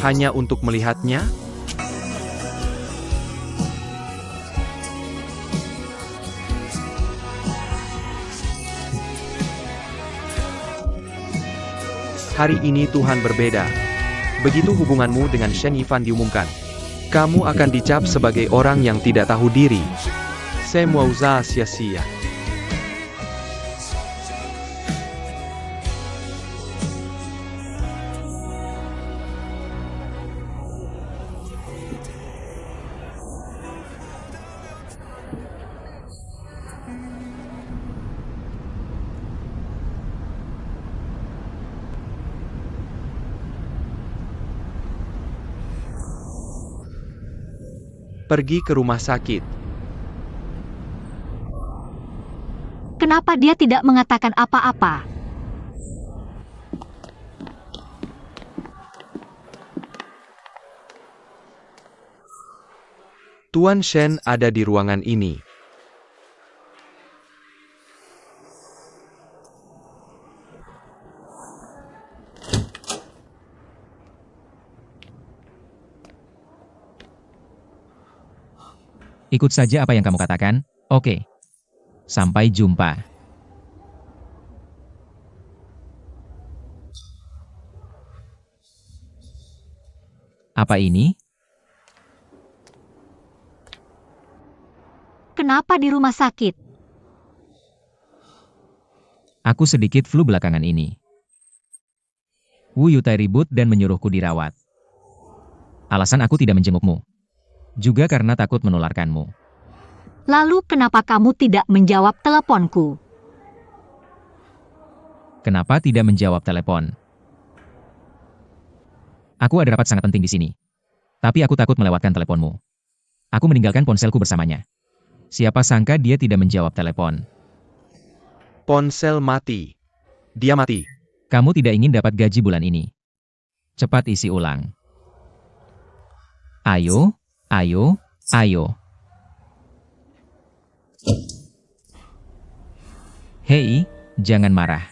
hanya untuk melihatnya? Hari ini Tuhan berbeda. Begitu hubunganmu dengan Shen Yifan diumumkan, kamu akan dicap sebagai orang yang tidak tahu diri. Semua usaha sia-sia. Pergi ke rumah sakit. Kenapa dia tidak mengatakan apa-apa? Tuan Shen ada di ruangan ini. Ikut saja apa yang kamu katakan, oke. Sampai jumpa. Apa ini? Kenapa di rumah sakit? Aku sedikit flu belakangan ini. Wu Yutai ribut dan menyuruhku dirawat. Alasan aku tidak menjengukmu. Juga karena takut menularkanmu. Lalu kenapa kamu tidak menjawab teleponku? Kenapa tidak menjawab telepon? Aku ada rapat sangat penting di sini. Tapi aku takut melewatkan teleponmu. Aku meninggalkan ponselku bersamanya. Siapa sangka dia tidak menjawab telepon. Ponsel mati. Dia mati. Kamu tidak ingin dapat gaji bulan ini. Cepat isi ulang. Ayo, ayo, ayo. Hei, jangan marah.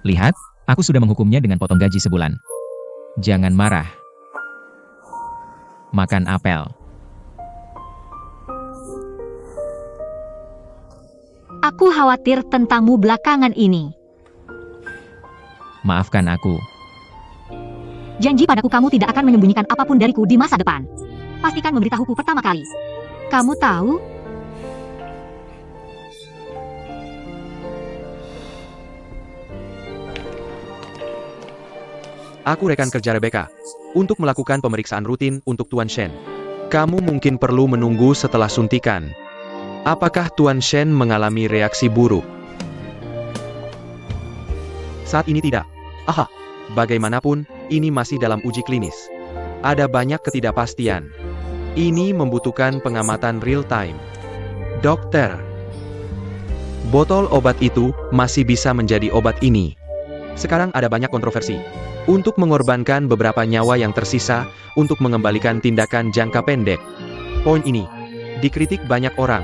Lihat, aku sudah menghukumnya dengan potong gaji sebulan. Jangan marah. Makan apel. Aku khawatir tentangmu belakangan ini. Maafkan aku. Janji padaku kamu tidak akan menyembunyikan apapun dariku di masa depan. Pastikan memberitahuku pertama kali. Kamu tahu? Aku rekan kerja Rebecca. Untuk melakukan pemeriksaan rutin untuk Tuan Shen. Kamu mungkin perlu menunggu setelah suntikan. Apakah Tuan Shen mengalami reaksi buruk? Saat ini tidak. Aha, bagaimanapun, ini masih dalam uji klinis. Ada banyak ketidakpastian. Ini membutuhkan pengamatan real time. Dokter, botol obat itu masih bisa menjadi obat ini. Sekarang ada banyak kontroversi. Untuk mengorbankan beberapa nyawa yang tersisa, untuk mengembalikan tindakan jangka pendek. Poin ini dikritik banyak orang.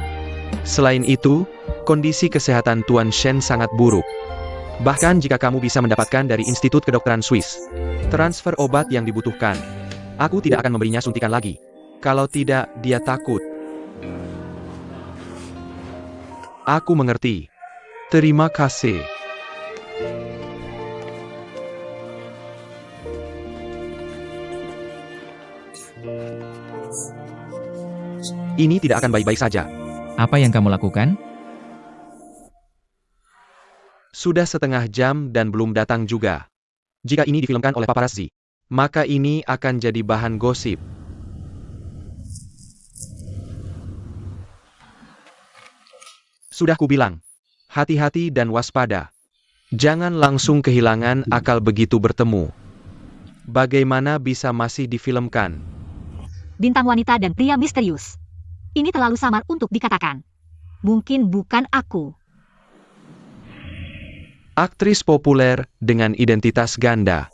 Selain itu, kondisi kesehatan Tuan Shen sangat buruk. Bahkan jika kamu bisa mendapatkan dari Institut Kedokteran Swiss transfer obat yang dibutuhkan, aku tidak akan memberinya suntikan lagi. Kalau tidak, dia takut. Aku mengerti. Terima kasih. Ini tidak akan baik-baik saja. Apa yang kamu lakukan? Sudah setengah jam dan belum datang juga. Jika ini difilmkan oleh paparazzi, maka ini akan jadi bahan gosip. Sudah kubilang, hati-hati dan waspada. Jangan langsung kehilangan akal begitu bertemu. Bagaimana bisa masih difilmkan? Bintang wanita dan pria misterius. Ini terlalu samar untuk dikatakan. Mungkin bukan aku. Aktris populer dengan identitas ganda.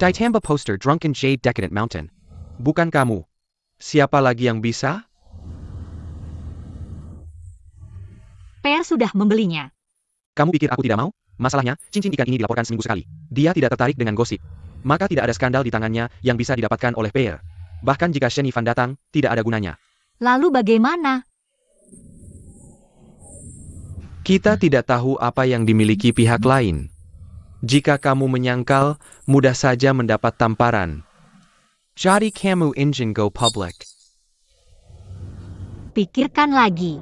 Ditamba poster Drunken Jade Decadent Mountain. Bukan kamu. Siapa lagi yang bisa? Per sudah membelinya. Kamu pikir aku tidak mau? Masalahnya, cincin ikan ini dilaporkan seminggu sekali. Dia tidak tertarik dengan gosip. maka tidak ada skandal di tangannya yang bisa didapatkan oleh Peer. Bahkan jika Shen Yifan datang, tidak ada gunanya. Lalu bagaimana? Kita tidak tahu apa yang dimiliki pihak lain. Jika kamu menyangkal, mudah saja mendapat tamparan. Jadi kamu ingin go public. Pikirkan lagi.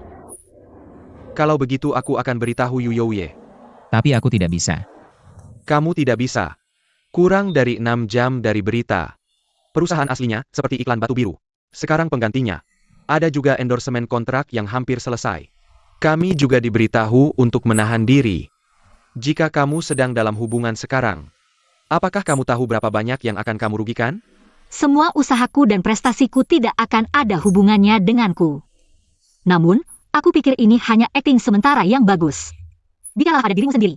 Kalau begitu aku akan beritahu Yu Youye. Tapi aku tidak bisa. Kamu tidak bisa. Kurang dari 6 jam dari berita. Perusahaan aslinya, seperti iklan batu biru. Sekarang penggantinya. Ada juga endorsement kontrak yang hampir selesai. Kami juga diberitahu untuk menahan diri. Jika kamu sedang dalam hubungan sekarang, apakah kamu tahu berapa banyak yang akan kamu rugikan? Semua usahaku dan prestasiku tidak akan ada hubungannya denganku. Namun, aku pikir ini hanya akting sementara yang bagus. Biarlah pada dirimu sendiri.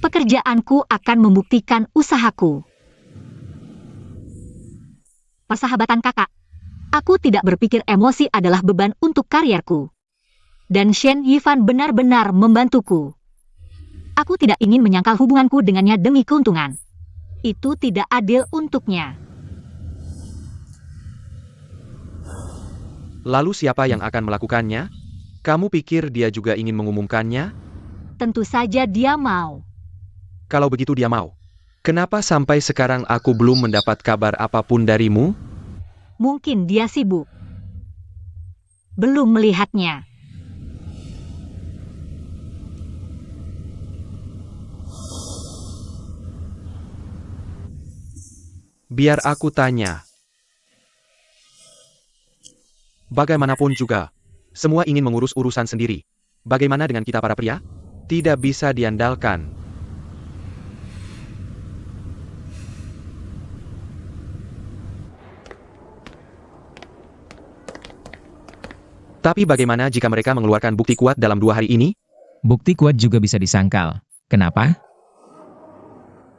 Pekerjaanku akan membuktikan usahaku. Persahabatan kakak. Aku tidak berpikir emosi adalah beban untuk karierku. Dan Shen Yifan benar-benar membantuku. Aku tidak ingin menyangkal hubunganku dengannya demi keuntungan. Itu tidak adil untuknya. Lalu siapa yang akan melakukannya? Kamu pikir dia juga ingin mengumumkannya? Tentu saja dia mau. Kalau begitu dia mau. Kenapa sampai sekarang aku belum mendapat kabar apapun darimu? Mungkin dia sibuk. Belum melihatnya. Biar aku tanya. Bagaimanapun juga, semua ingin mengurus urusan sendiri. Bagaimana dengan kita para pria? Tidak bisa diandalkan. Tapi bagaimana jika mereka mengeluarkan bukti kuat dalam 2 hari ini? Bukti kuat juga bisa disangkal. Kenapa?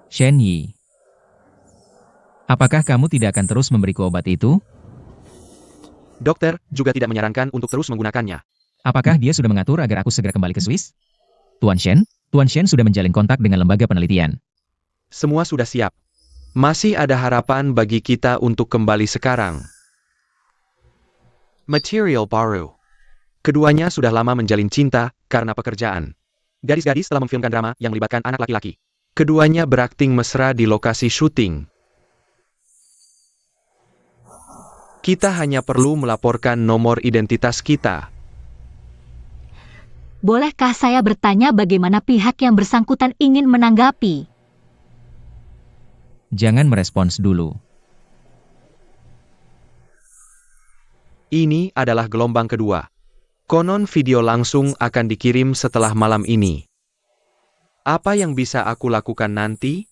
Shen Yi. Apakah kamu tidak akan terus memberiku obat itu? Dokter juga tidak menyarankan untuk terus menggunakannya. Apakah dia sudah mengatur agar aku segera kembali ke Swiss? Tuan Shen sudah menjalin kontak dengan lembaga penelitian. Semua sudah siap. Masih ada harapan bagi kita untuk kembali sekarang. Material baru. Keduanya sudah lama menjalin cinta karena pekerjaan. Gadis-gadis telah memfilmkan drama yang melibatkan anak laki-laki. Keduanya berakting mesra di lokasi syuting. Kita hanya perlu melaporkan nomor identitas kita. Bolehkah saya bertanya bagaimana pihak yang bersangkutan ingin menanggapi? Jangan merespons dulu. Ini adalah gelombang kedua. Konon video langsung akan dikirim setelah malam ini. Apa yang bisa aku lakukan nanti?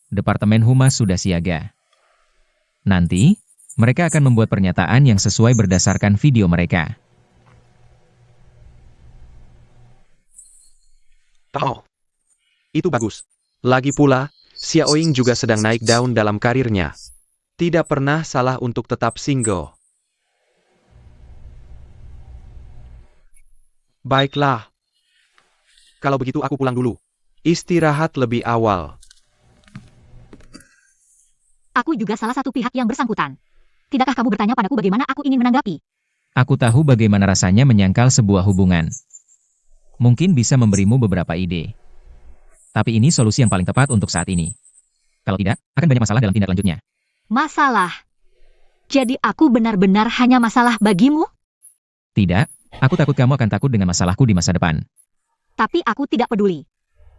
Departemen Humas sudah siaga. Nanti, mereka akan membuat pernyataan yang sesuai berdasarkan video mereka. Oh, itu bagus. Lagi pula, Xiaoying juga sedang naik daun dalam karirnya. Tidak pernah salah untuk tetap single. Baiklah. Kalau begitu aku pulang dulu. Istirahat lebih awal. Aku juga salah satu pihak yang bersangkutan. Tidakkah kamu bertanya padaku bagaimana aku ingin menanggapi? Aku tahu bagaimana rasanya menyangkal sebuah hubungan. Mungkin bisa memberimu beberapa ide. Tapi ini solusi yang paling tepat untuk saat ini. Kalau tidak, akan banyak masalah dalam tindak lanjutnya. Masalah? Jadi aku benar-benar hanya masalah bagimu? Tidak, aku takut kamu akan takut dengan masalahku di masa depan. Tapi aku tidak peduli.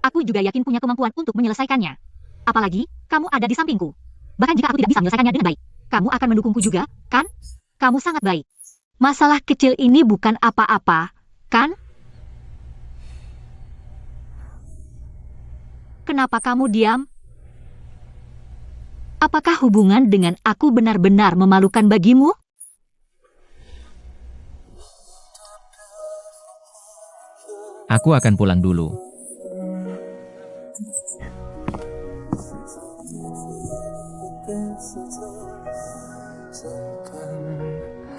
Aku juga yakin punya kemampuan untuk menyelesaikannya. Apalagi, kamu ada di sampingku. Bahkan jika aku tidak bisa menyelesaikannya dengan baik, kamu akan mendukungku juga, kan? Kamu sangat baik. Masalah kecil ini bukan apa-apa, kan? Kenapa kamu diam? Apakah hubungan dengan aku benar-benar memalukan bagimu? Aku akan pulang dulu.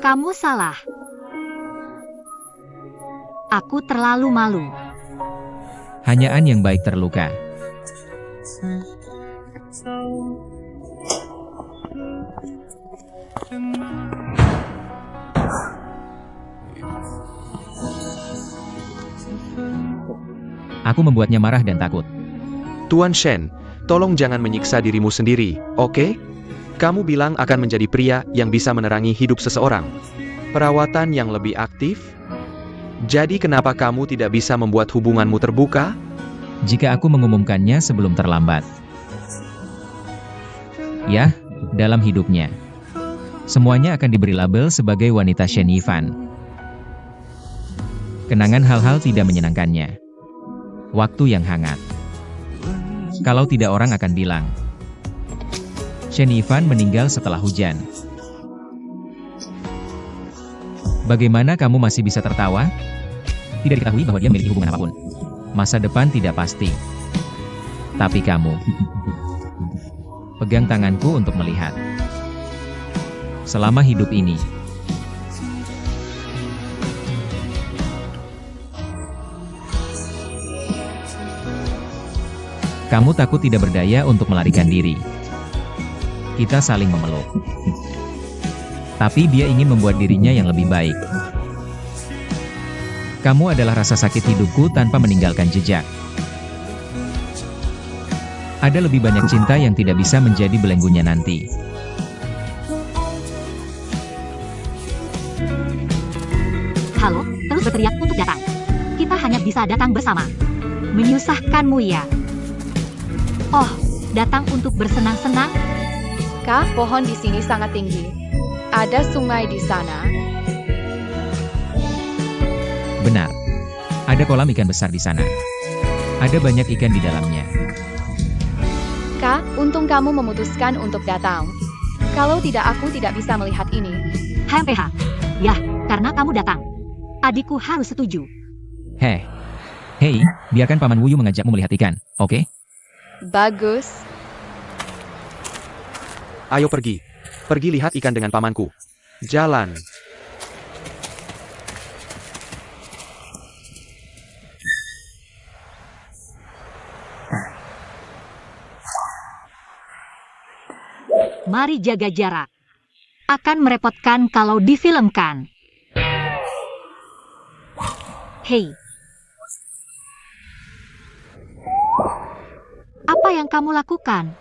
Kamu salah. Aku terlalu malu. Hanya An yang baik terluka. Aku membuatnya marah dan takut. Tuan Shen, tolong jangan menyiksa dirimu sendiri, oke? Kamu bilang akan menjadi pria yang bisa menerangi hidup seseorang. Perawatan yang lebih aktif? Jadi kenapa kamu tidak bisa membuat hubunganmu terbuka? Jika aku mengumumkannya sebelum terlambat. Ya, dalam hidupnya. Semuanya akan diberi label sebagai wanita Shen Yifan. Kenangan hal-hal tidak menyenangkannya. Waktu yang hangat. Kalau tidak orang akan bilang. Shen Yifan meninggal setelah hujan. Bagaimana kamu masih bisa tertawa? Tidak diketahui bahwa dia memiliki hubungan apapun. Masa depan tidak pasti. Tapi kamu. Pegang tanganku untuk melihat. Selama hidup ini. Kamu takut tidak berdaya untuk melarikan diri. Kita saling memeluk. Tapi dia ingin membuat dirinya yang lebih baik. Kamu adalah rasa sakit hidupku tanpa meninggalkan jejak. Ada lebih banyak cinta yang tidak bisa menjadi belenggunya nanti. Halo, terus berteriak untuk datang. Kita hanya bisa datang bersama. Menyusahkanmu ya. Oh, datang untuk bersenang-senang? Kah, pohon di sini sangat tinggi. Ada sungai di sana. Benar. Ada kolam ikan besar di sana. Ada banyak ikan di dalamnya. Kah, untung kamu memutuskan untuk datang. Kalau tidak, aku tidak bisa melihat ini. HMPH. Ya, karena kamu datang. Adikku harus setuju. Hei, biarkan Paman Wuyu mengajakmu melihat ikan, oke? Bagus. Ayo pergi. Pergi lihat ikan dengan pamanku. Jalan. Mari jaga jarak. Akan merepotkan kalau difilmkan. Hei. Apa yang kamu lakukan?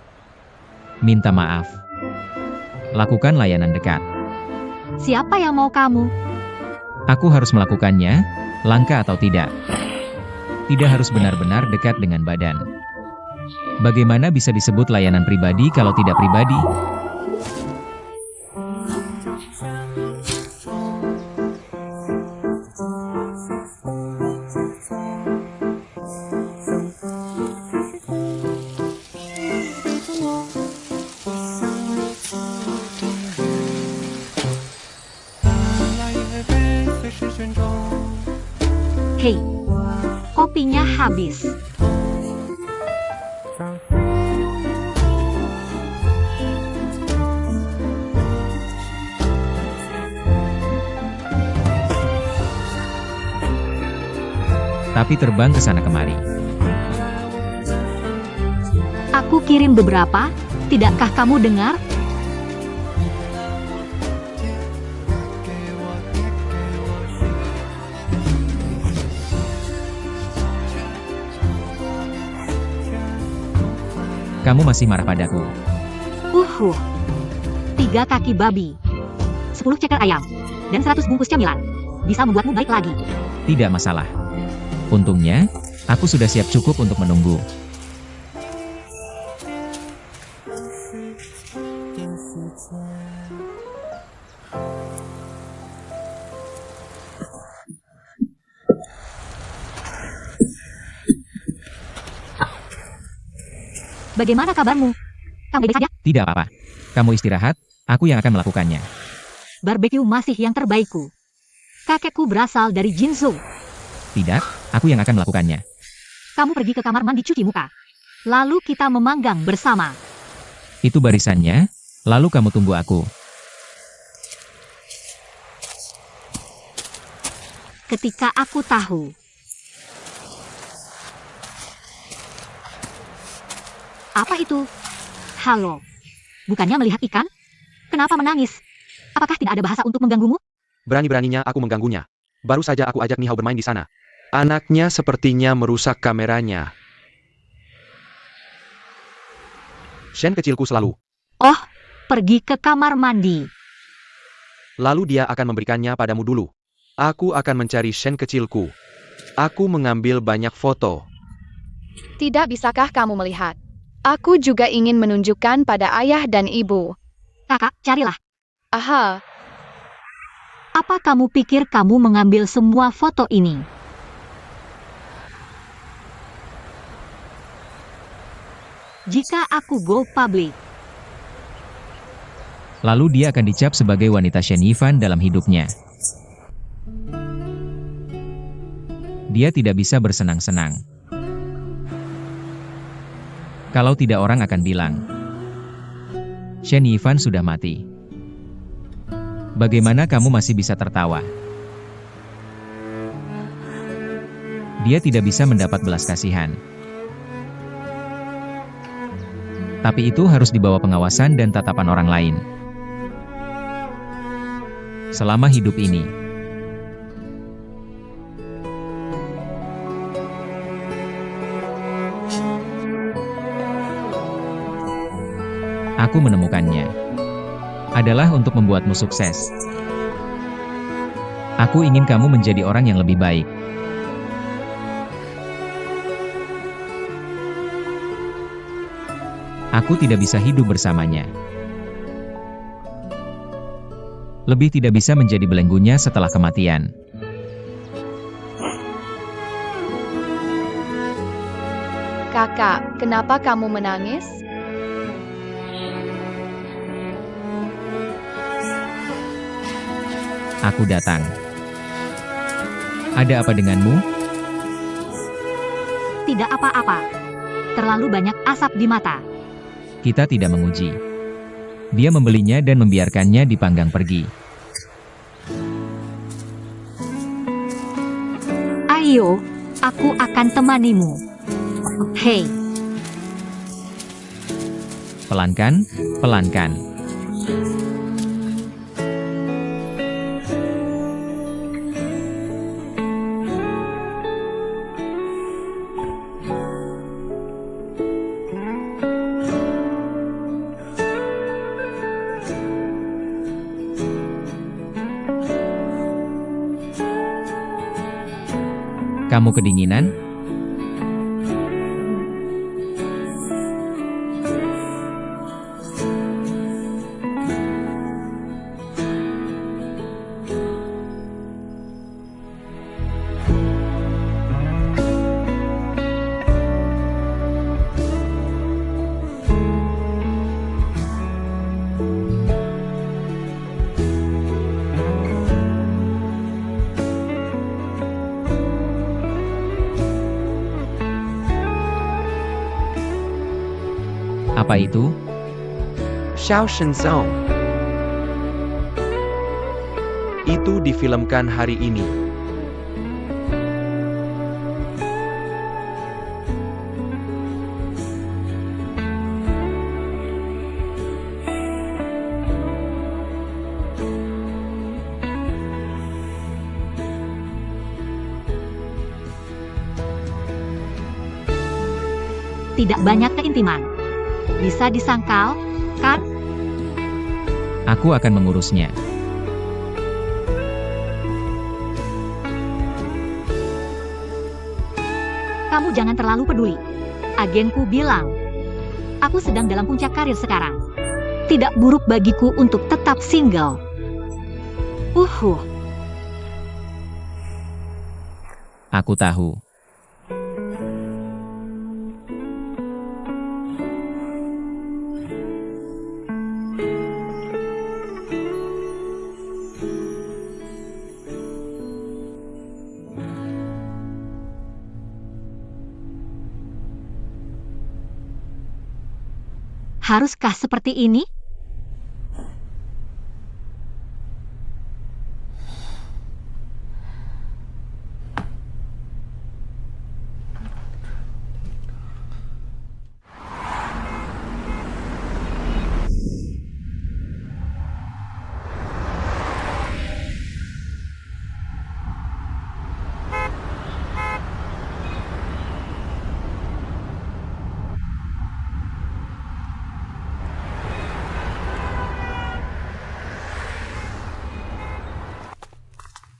Minta maaf. Lakukan layanan dekat. Siapa yang mau kamu? Aku harus melakukannya, langka atau tidak. Tidak harus benar-benar dekat dengan badan. Bagaimana bisa disebut layanan pribadi kalau tidak pribadi? Hei, kopinya habis. Tapi terbang ke sana kemari. Aku kirim beberapa, tidakkah kamu dengar? Kamu masih marah padaku. 3 kaki babi, 10 ceker ayam, dan 100 bungkus camilan. Bisa membuatmu baik lagi. Tidak masalah. Untungnya, aku sudah siap cukup untuk menunggu. Bagaimana kabarmu? Kamu baik saja? Tidak apa-apa. Kamu istirahat, aku yang akan melakukannya. Barbeque masih yang terbaikku. Kakekku berasal dari Jinzhou. Tidak, aku yang akan melakukannya. Kamu pergi ke kamar mandi cuci muka. Lalu kita memanggang bersama. Itu barisannya, lalu kamu tunggu aku. Ketika aku tahu. Apa itu? Halo. Bukannya melihat ikan? Kenapa menangis? Apakah tidak ada bahasa untuk mengganggumu? Berani-beraninya aku mengganggunya. Baru saja aku ajak Nihao bermain di sana. Anaknya sepertinya merusak kameranya. Shen kecilku selalu. Oh, pergi ke kamar mandi. Lalu dia akan memberikannya padamu dulu. Aku akan mencari Shen kecilku. Aku mengambil banyak foto. Tidak bisakah kamu melihat? Aku juga ingin menunjukkan pada ayah dan ibu. Kakak, carilah. Aha, Apa kamu pikir kamu mengambil semua foto ini? Jika aku go public, Lalu dia akan dicap sebagai wanita Shen Yifan dalam hidupnya. Dia tidak bisa bersenang-senang. Kalau tidak, orang akan bilang, Shen Yifan sudah mati. Bagaimana kamu masih bisa tertawa? Dia tidak bisa mendapat belas kasihan. Tapi itu harus di bawah pengawasan dan tatapan orang lain. Selama hidup ini, aku menemukannya adalah untuk membuatmu sukses. Aku ingin kamu menjadi orang yang lebih baik. Aku tidak bisa hidup bersamanya. Lebih tidak bisa menjadi belenggunya setelah kematian. kakak, kenapa kamu menangis? Aku datang. Ada apa denganmu? tidak apa-apa. Terlalu banyak asap di mata. Kita tidak menguji. Dia membelinya dan membiarkannya dipanggang pergi. Ayo, aku akan temanimu. Hei, Pelankan, pelankan. Kamu kedinginan? Apa itu? Xiao Shenzong. Itu difilmkan hari ini. tidak banyak keintiman. Bisa disangkal, kan? Aku akan mengurusnya. Kamu jangan terlalu peduli. Agenku bilang, aku sedang dalam puncak karir sekarang. Tidak buruk bagiku untuk tetap single. Aku tahu. Haruskah seperti ini?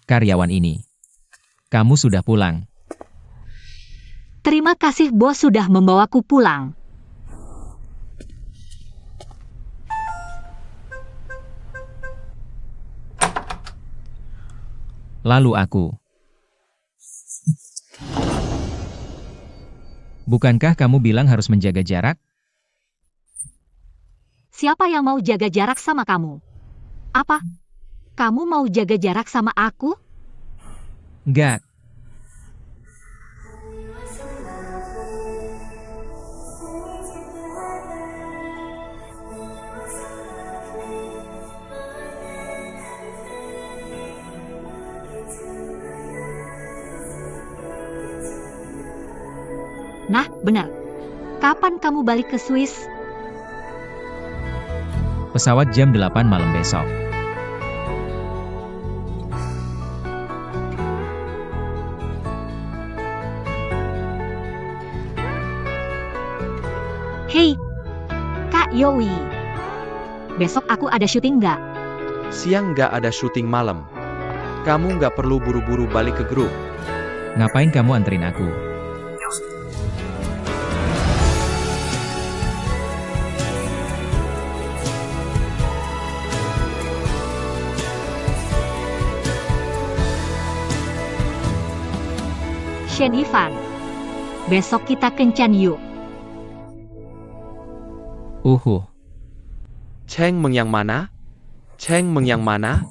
karyawan ini. Kamu sudah pulang. Terima kasih bos sudah membawaku pulang. Lalu aku. Bukankah kamu bilang harus menjaga jarak? Siapa yang mau jaga jarak sama kamu? Apa? Kamu mau jaga jarak sama aku? Enggak. Nah, benar. Kapan kamu balik ke Swiss? Pesawat jam 8 malam besok. Hei, Kak Yowi. Besok aku ada syuting nggak? Siang nggak ada syuting malam. Kamu nggak perlu buru-buru balik ke grup. Ngapain kamu anterin aku? Shen Yifan. Besok kita kencan yuk. Cheng Meng yang mana? Cheng Meng yang mana?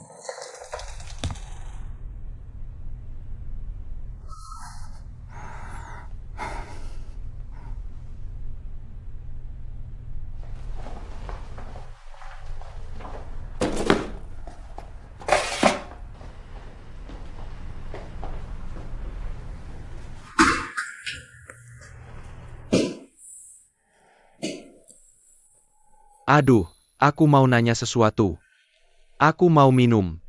Aduh, aku mau nanya sesuatu. Aku mau minum.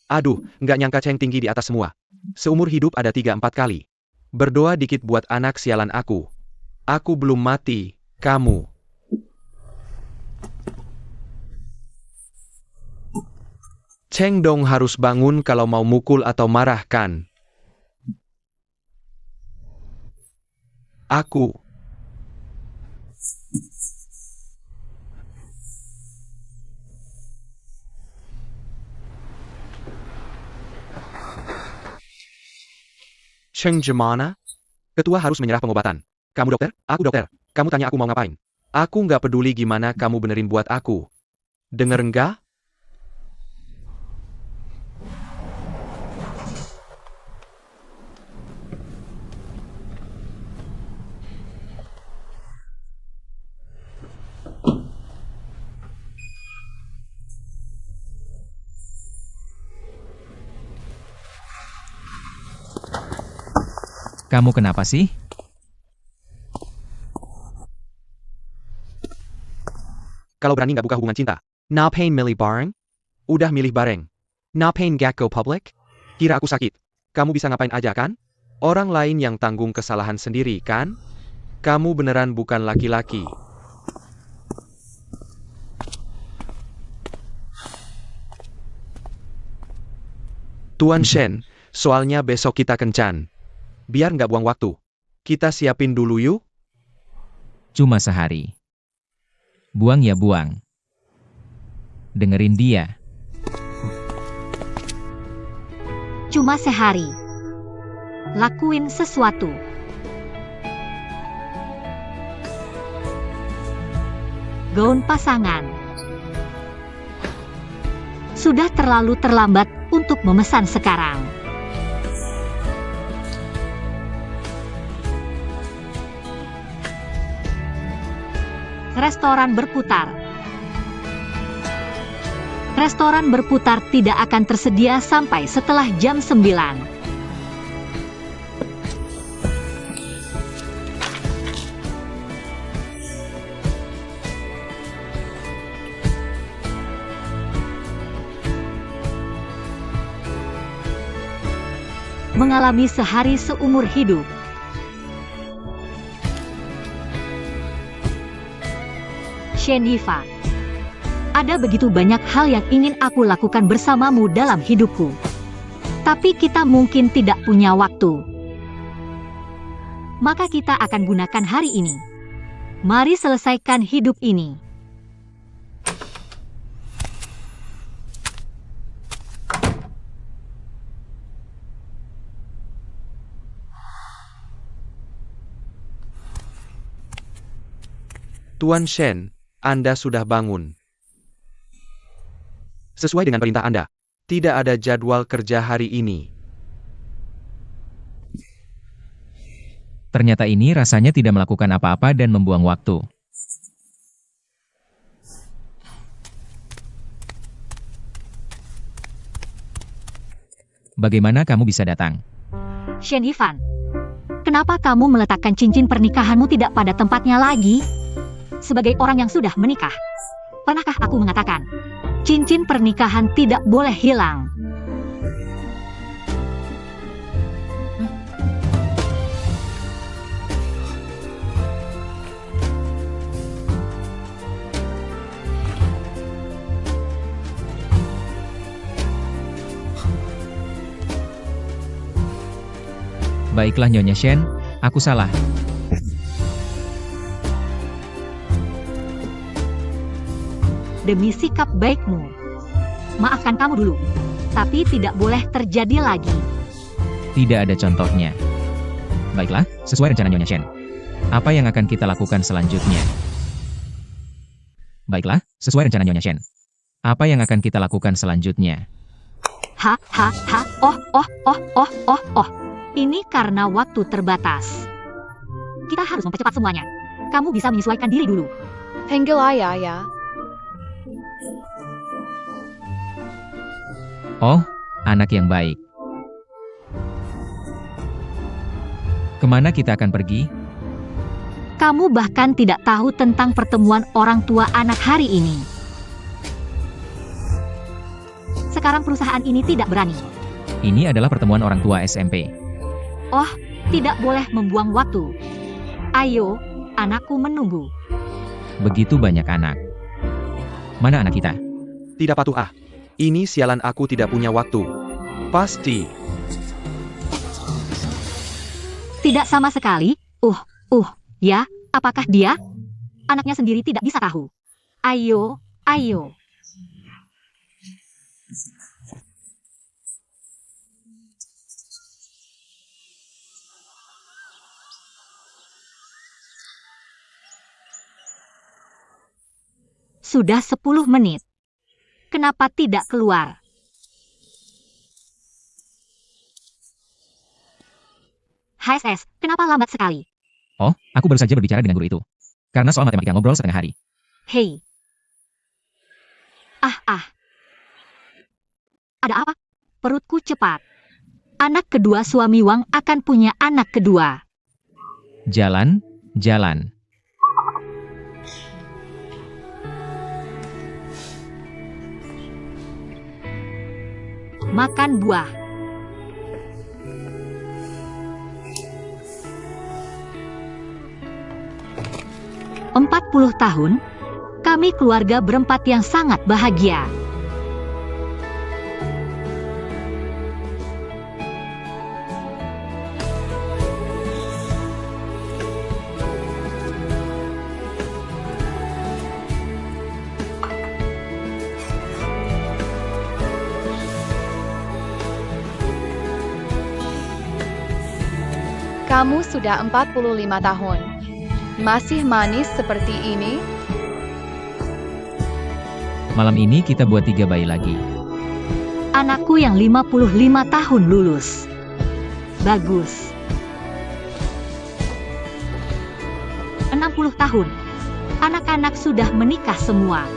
Aduh, nggak nyangka Cheng tinggi di atas semua. Seumur hidup ada 3-4 kali. Berdoa dikit buat anak sialan aku. Aku belum mati, kamu. Cheng Dong harus bangun kalau mau mukul atau marah kan? Aku. Cheng Jemana? Ketua harus menyerah pengobatan. Kamu dokter? Aku dokter. Kamu tanya aku mau ngapain? Aku nggak peduli gimana kamu benerin buat aku. Denger nggak? Kamu kenapa sih? Kalau berani nggak buka hubungan cinta. Ngapain milih bareng? Udah milih bareng. Ngapain gak go public? Kira aku sakit. Kamu bisa ngapain aja kan? Orang lain yang tanggung kesalahan sendiri kan? Kamu beneran bukan laki-laki. Tuan Shen, soalnya besok kita kencan. Biar nggak buang waktu. Kita siapin dulu yuk. Cuma sehari. Buang ya buang. Dengerin dia. Cuma sehari. Lakuin sesuatu. Gaun pasangan. Sudah terlalu terlambat untuk memesan sekarang. Restoran berputar. Restoran berputar tidak akan tersedia sampai setelah jam 9. Mengalami sehari seumur hidup. Shen Yifan. Ada begitu banyak hal yang ingin aku lakukan bersamamu dalam hidupku. Tapi kita mungkin tidak punya waktu. Maka kita akan gunakan hari ini. Mari selesaikan hidup ini. Tuan Shen, Anda sudah bangun. Sesuai dengan perintah Anda, tidak ada jadwal kerja hari ini. Ternyata ini rasanya tidak melakukan apa-apa dan membuang waktu. Bagaimana kamu bisa datang? Shen Yifan, kenapa kamu meletakkan cincin pernikahanmu tidak pada tempatnya lagi? Sebagai orang yang sudah menikah, pernahkah aku mengatakan, cincin pernikahan tidak boleh hilang? Baiklah Nyonya Shen, aku salah. Demi sikap baikmu. Maafkan kamu dulu. Tapi tidak boleh terjadi lagi. Tidak ada contohnya. Baiklah, sesuai rencana Nyonya Shen. Apa yang akan kita lakukan selanjutnya? Baiklah, sesuai rencana Nyonya Shen. Apa yang akan kita lakukan selanjutnya? Oh. Ini karena waktu terbatas. Kita harus mempercepat semuanya. Kamu bisa menyesuaikan diri dulu. Panggil ayah ya. Oh, anak yang baik. Kemana kita akan pergi? Kamu bahkan tidak tahu tentang pertemuan orang tua anak hari ini. Sekarang perusahaan ini tidak berani. Ini adalah pertemuan orang tua SMP. Oh, tidak boleh membuang waktu. Ayo, anakku menunggu. Begitu banyak anak. Mana anak kita? Tidak patuh. Ini sialan, aku tidak punya waktu. Pasti. Tidak sama sekali. Ya, apakah dia? Anaknya sendiri tidak bisa tahu. Ayo. Sudah 10 menit. Kenapa tidak keluar? HSS, kenapa lambat sekali? Oh, aku baru saja berbicara dengan guru itu. Karena soal matematika ngobrol setengah hari. Hei. Ada apa? Perutku cepat. Anak kedua suami Wang akan punya anak kedua. Jalan. Makan buah. Empat 40 tahun, kami keluarga berempat yang sangat bahagia. Kamu sudah 45 tahun. Masih manis seperti ini? Malam ini kita buat 3 bayi lagi. Anakku yang 55 tahun lulus. Bagus. 60 tahun. Anak-anak sudah menikah semua.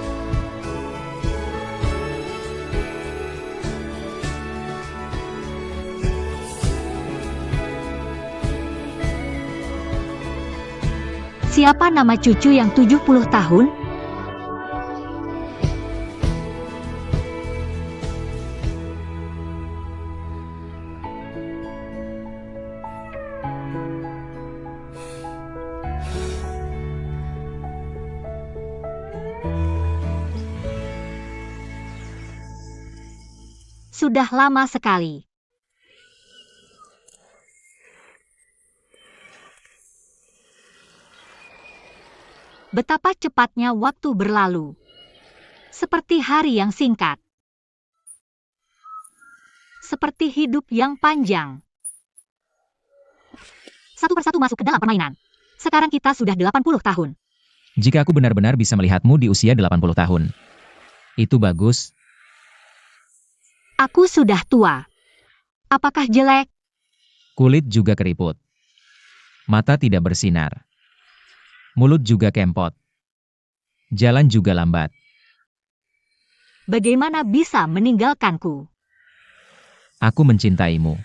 Siapa nama cucu yang 70 tahun? Sudah lama sekali. Betapa cepatnya waktu berlalu. Seperti hari yang singkat. Seperti hidup yang panjang. Satu persatu masuk ke dalam permainan. Sekarang kita sudah 80 tahun. Jika aku benar-benar bisa melihatmu di usia 80 tahun. Itu bagus. Aku sudah tua. Apakah jelek? Kulit juga keriput. Mata tidak bersinar. Mulut juga kempot. Jalan juga lambat. Bagaimana bisa meninggalkanku? Aku mencintaimu.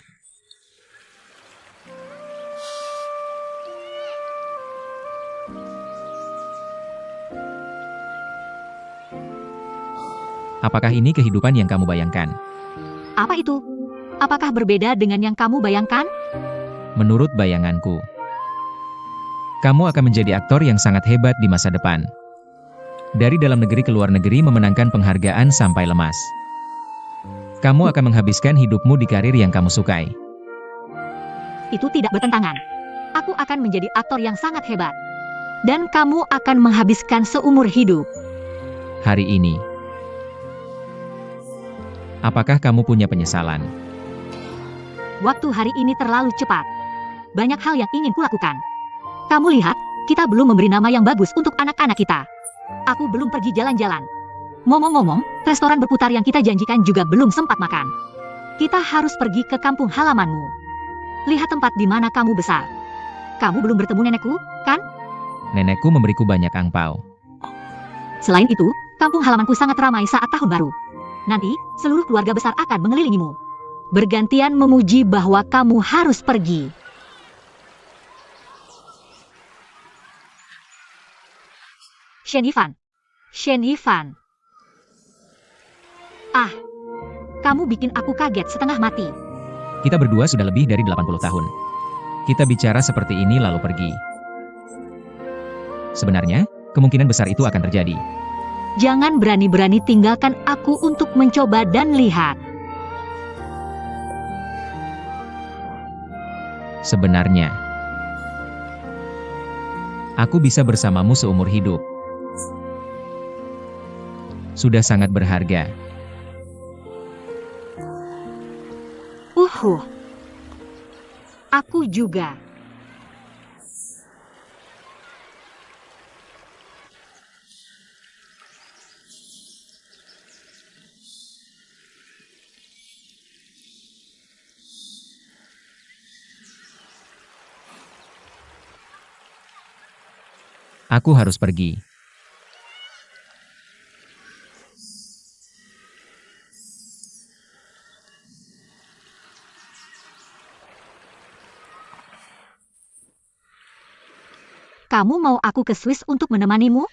Apakah ini kehidupan yang kamu bayangkan? Apa itu? Apakah berbeda dengan yang kamu bayangkan? Menurut bayanganku, kamu akan menjadi aktor yang sangat hebat di masa depan. Dari dalam negeri ke luar negeri memenangkan penghargaan sampai lemas. Kamu akan menghabiskan hidupmu di karir yang kamu sukai. Itu tidak bertentangan. Aku akan menjadi aktor yang sangat hebat. Dan kamu akan menghabiskan seumur hidup. Hari ini, apakah kamu punya penyesalan? Waktu hari ini terlalu cepat. Banyak hal yang ingin kulakukan. Kamu lihat, kita belum memberi nama yang bagus untuk anak-anak kita. Aku belum pergi jalan-jalan. Ngomong-ngomong, restoran berputar yang kita janjikan juga belum sempat makan. Kita harus pergi ke kampung halamanmu. Lihat tempat di mana kamu besar. Kamu belum bertemu nenekku, kan? Nenekku memberiku banyak angpau. Selain itu, kampung halamanku sangat ramai saat tahun baru. Nanti, seluruh keluarga besar akan mengelilingimu. Bergantian memuji bahwa kamu harus pergi. Shen Yifan. Shen Yifan. Ah, kamu bikin aku kaget setengah mati. Kita berdua sudah lebih dari 80 tahun. Kita bicara seperti ini lalu pergi. Sebenarnya, kemungkinan besar itu akan terjadi. Jangan berani-berani tinggalkan aku untuk mencoba dan lihat. Sebenarnya, aku bisa bersamamu seumur hidup. Sudah sangat berharga. Aku juga. Aku harus pergi. Kamu mau aku ke Swiss untuk menemanimu?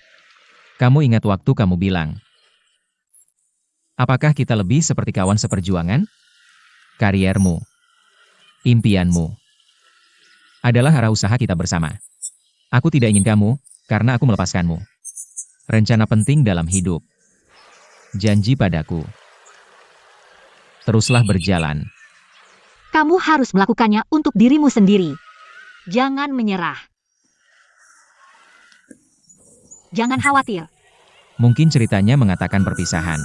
Kamu ingat waktu kamu bilang, apakah kita lebih seperti kawan seperjuangan? Kariermu, impianmu, adalah arah usaha kita bersama. Aku tidak ingin kamu, karena aku melepaskanmu. Rencana penting dalam hidup. Janji padaku. Teruslah berjalan. Kamu harus melakukannya untuk dirimu sendiri. Jangan menyerah. Jangan khawatir. Mungkin ceritanya mengatakan perpisahan.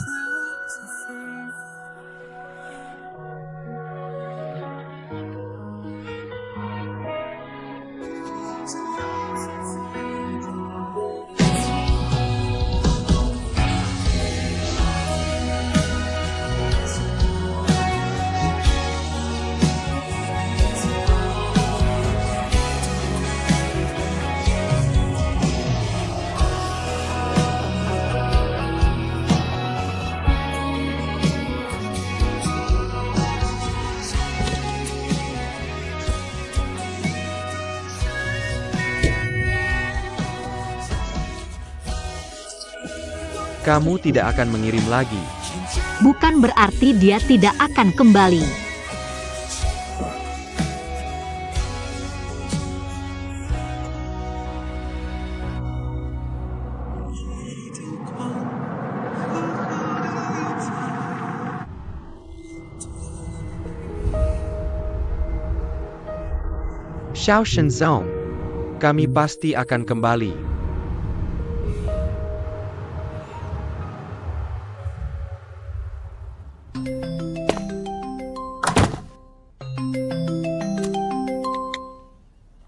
Kamu tidak akan mengirim lagi. Bukan berarti dia tidak akan kembali. Xiao Shenzong. Kami pasti akan kembali.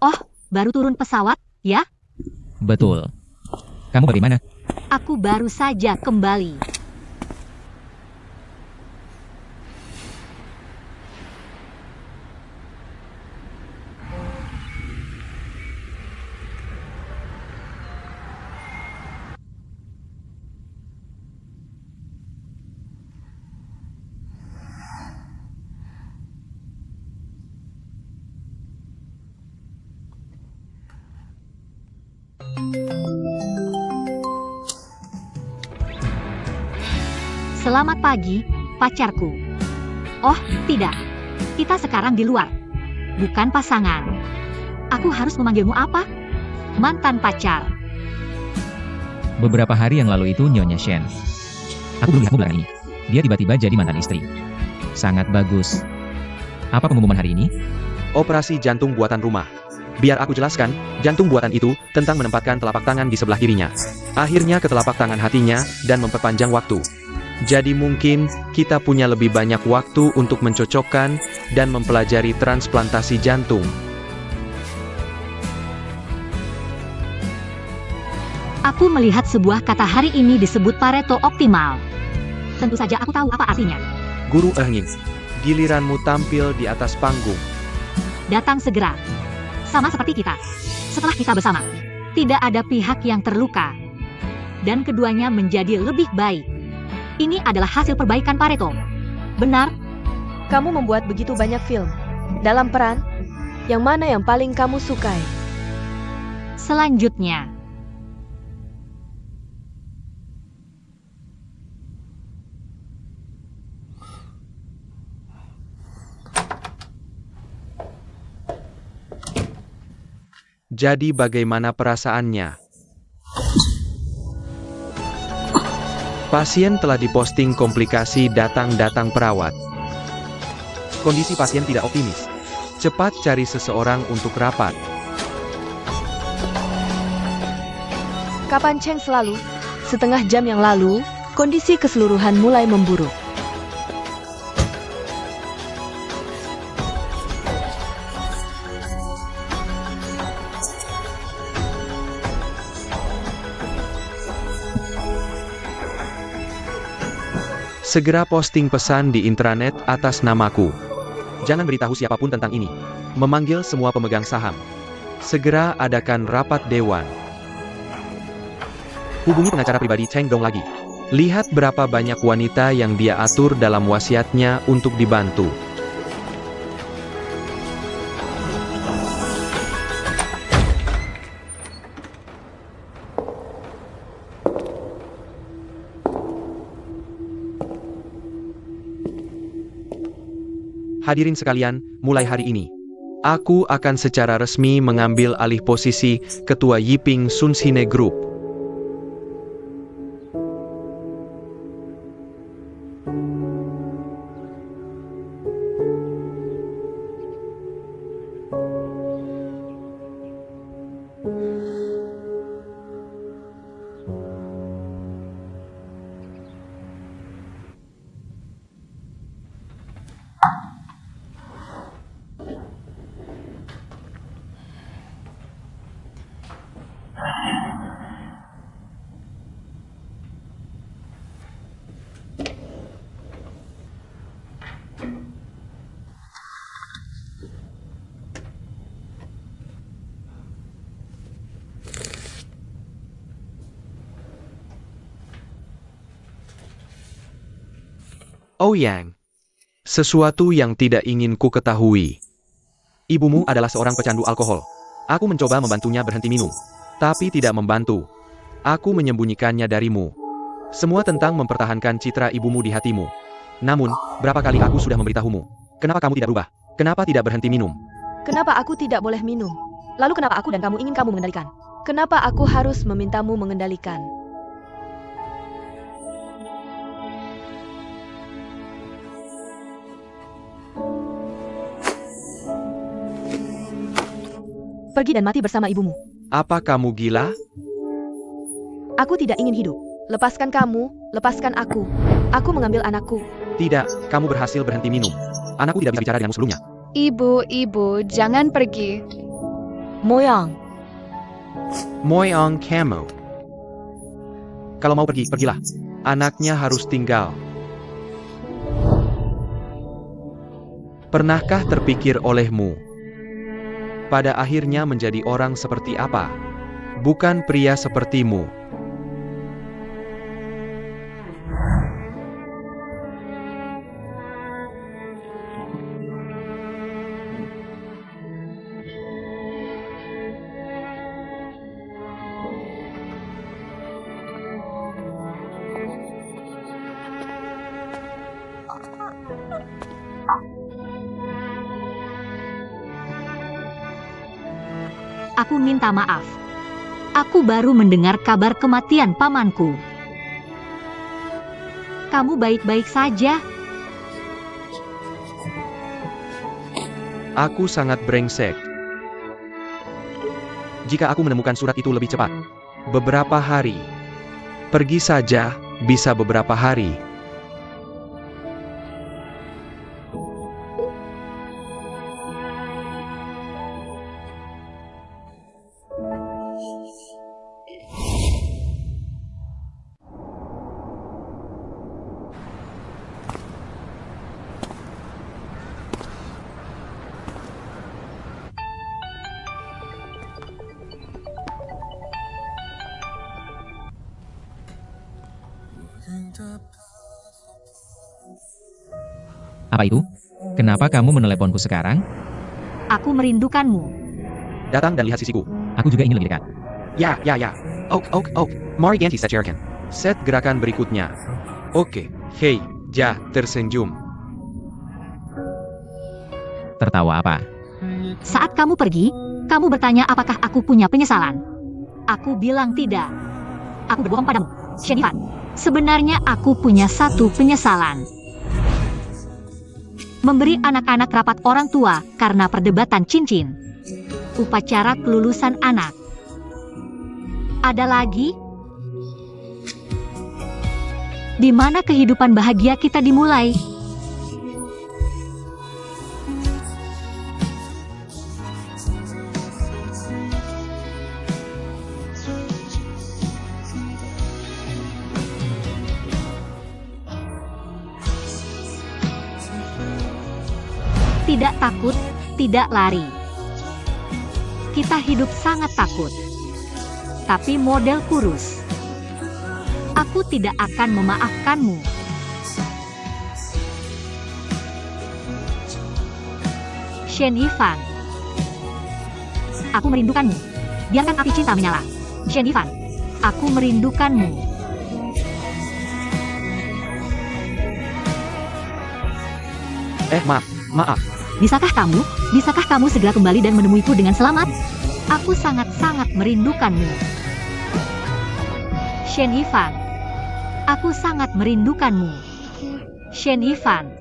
Oh, baru turun pesawat, ya? Betul. Kamu bagaimana? Aku baru saja kembali. Selamat pagi, pacarku. Oh, tidak. Kita sekarang di luar. Bukan pasangan. Aku harus memanggilmu apa? Mantan pacar. Beberapa hari yang lalu itu Nyonya Shen. Aku belum lihatmu belakangan ini. Dia tiba-tiba jadi mantan istri. Sangat bagus. Apa pengumuman hari ini? Operasi jantung buatan rumah. Biar aku jelaskan, jantung buatan itu tentang menempatkan telapak tangan di sebelah kirinya. Akhirnya ke telapak tangan hatinya dan memperpanjang waktu. Jadi mungkin kita punya lebih banyak waktu untuk mencocokkan dan mempelajari transplantasi jantung. Aku melihat sebuah kata hari ini disebut Pareto optimal. Tentu saja aku tahu apa artinya. Guru Ehnging, giliranmu tampil di atas panggung. Datang segera. Sama seperti kita. Setelah kita bersama, tidak ada pihak yang terluka. Dan keduanya menjadi lebih baik. Ini adalah hasil perbaikan Pareto. Benar? Kamu membuat begitu banyak film. Dalam peran, yang mana yang paling kamu sukai? Selanjutnya. Jadi bagaimana perasaannya? Pasien telah diposting komplikasi datang perawat. Kondisi pasien tidak optimis. Cepat cari seseorang untuk rapat. Kapan Cheng selalu? Setengah jam yang lalu, kondisi keseluruhan mulai memburuk. Segera posting pesan di intranet atas namaku. Jangan beritahu siapapun tentang ini. Memanggil semua pemegang saham. Segera adakan rapat dewan. Hubungi pengacara pribadi Cheng Dong lagi. Lihat berapa banyak wanita yang dia atur dalam wasiatnya untuk dibantu. Hadirin sekalian, mulai hari ini, aku akan secara resmi mengambil alih posisi Ketua Yiping Sunsine Group. Ouyang. Sesuatu yang tidak ingin ku ketahui. Ibumu adalah seorang pecandu alkohol. Aku mencoba membantunya berhenti minum. Tapi tidak membantu. Aku menyembunyikannya darimu. Semua tentang mempertahankan citra ibumu di hatimu. Namun, berapa kali aku sudah memberitahumu? Kenapa kamu tidak berubah? Kenapa tidak berhenti minum? Kenapa aku tidak boleh minum? Lalu kenapa aku dan kamu ingin kamu mengendalikan? Kenapa aku harus memintamu mengendalikan? Pergi dan mati bersama ibumu. Apa kamu gila? Aku tidak ingin hidup. Lepaskan kamu, lepaskan aku. Aku mengambil anakku. Tidak, kamu berhasil berhenti minum. Anakku tidak bisa bicara denganmu sebelumnya. Ibu, jangan pergi. Moyang. Moyang kamu. Kalau mau pergi, pergilah. Anaknya harus tinggal. Pernahkah terpikir olehmu? Pada akhirnya menjadi orang seperti apa? Bukan pria sepertimu. Aku minta maaf. Aku baru mendengar kabar kematian pamanku. Kamu baik-baik saja? Aku sangat brengsek. Jika aku menemukan surat itu lebih cepat. Beberapa hari. Pergi saja, bisa beberapa hari. Apa itu? Kenapa kamu meneleponku sekarang? Aku merindukanmu. Datang dan lihat sisiku. Aku juga ingin lebih dekat. Ya. Oh. Mari ganti set gerakan. Set gerakan berikutnya. Oke. Hei, tersenyum. Tertawa apa? Saat kamu pergi, kamu bertanya apakah aku punya penyesalan. Aku bilang tidak. Aku berbohong padamu, Shen Yifan. Sebenarnya aku punya satu penyesalan. Memberi anak-anak rapat orang tua karena perdebatan cincin. Upacara kelulusan anak. Ada lagi? Di mana kehidupan bahagia kita dimulai? Tidak takut, tidak lari. Kita hidup sangat takut. Tapi model kurus. Aku tidak akan memaafkanmu. Shen Yifan. Aku merindukanmu. Biarkan api cinta menyala. Shen Yifan. Aku merindukanmu. Maaf. Bisakah kamu segera kembali dan menemuiku dengan selamat? Aku sangat-sangat merindukanmu. Shen Yifan. Aku sangat merindukanmu. Shen Yifan.